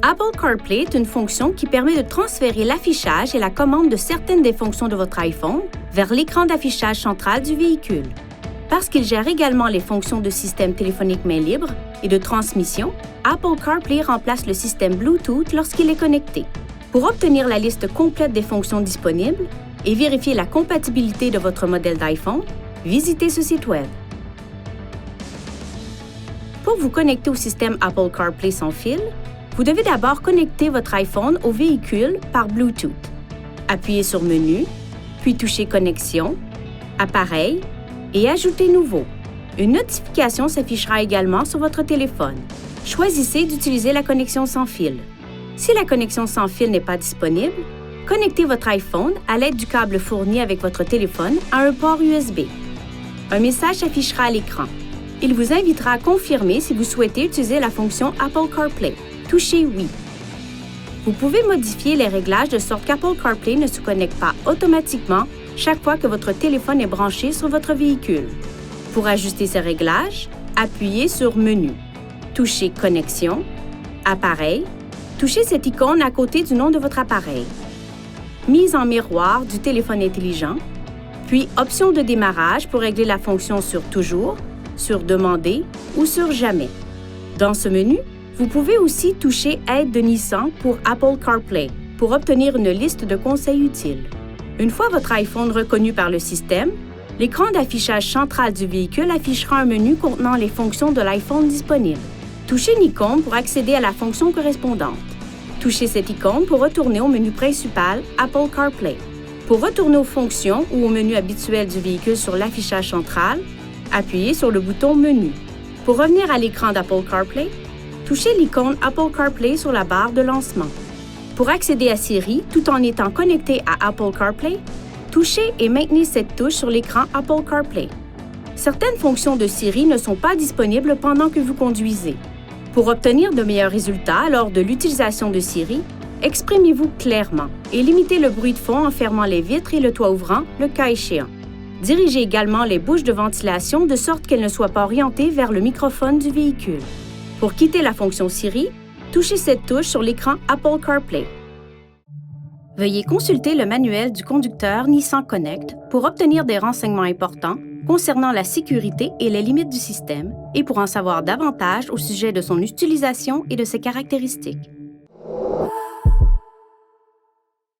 Apple CarPlay est une fonction qui permet de transférer l'affichage et la commande de certaines des fonctions de votre iPhone vers l'écran d'affichage central du véhicule. Parce qu'il gère également les fonctions de système téléphonique main libre et de transmission, Apple CarPlay remplace le système Bluetooth lorsqu'il est connecté. Pour obtenir la liste complète des fonctions disponibles et vérifier la compatibilité de votre modèle d'iPhone, visitez ce site Web. Pour vous connecter au système Apple CarPlay sans fil, vous devez d'abord connecter votre iPhone au véhicule par Bluetooth. Appuyez sur Menu, puis touchez Connexion, Appareil et Ajouter nouveau. Une notification s'affichera également sur votre téléphone. Choisissez d'utiliser la connexion sans fil. Si la connexion sans fil n'est pas disponible, connectez votre iPhone à l'aide du câble fourni avec votre téléphone à un port USB. Un message s'affichera à l'écran. Il vous invitera à confirmer si vous souhaitez utiliser la fonction Apple CarPlay. Touchez Oui. Vous pouvez modifier les réglages de sorte qu'Apple CarPlay ne se connecte pas automatiquement chaque fois que votre téléphone est branché sur votre véhicule. Pour ajuster ces réglages, appuyez sur Menu. Touchez Connexion, Appareil. Touchez cette icône à côté du nom de votre appareil. Mise en miroir du téléphone intelligent, puis Option de démarrage pour régler la fonction sur Toujours, sur Demander ou sur Jamais. Dans ce menu, vous pouvez aussi toucher Aide de Nissan pour Apple CarPlay pour obtenir une liste de conseils utiles. Une fois votre iPhone reconnu par le système, l'écran d'affichage central du véhicule affichera un menu contenant les fonctions de l'iPhone disponibles. Touchez une icône pour accéder à la fonction correspondante. Touchez cette icône pour retourner au menu principal Apple CarPlay. Pour retourner aux fonctions ou au menu habituel du véhicule sur l'affichage central, appuyez sur le bouton Menu. Pour revenir à l'écran d'Apple CarPlay, touchez l'icône Apple CarPlay sur la barre de lancement. Pour accéder à Siri tout en étant connecté à Apple CarPlay, touchez et maintenez cette touche sur l'écran Apple CarPlay. Certaines fonctions de Siri ne sont pas disponibles pendant que vous conduisez. Pour obtenir de meilleurs résultats lors de l'utilisation de Siri, exprimez-vous clairement et limitez le bruit de fond en fermant les vitres et le toit ouvrant, le cas échéant. Dirigez également les bouches de ventilation de sorte qu'elles ne soient pas orientées vers le microphone du véhicule. Pour quitter la fonction Siri, touchez cette touche sur l'écran Apple CarPlay. Veuillez consulter le manuel du conducteur Nissan Connect pour obtenir des renseignements importants concernant la sécurité et les limites du système et pour en savoir davantage au sujet de son utilisation et de ses caractéristiques.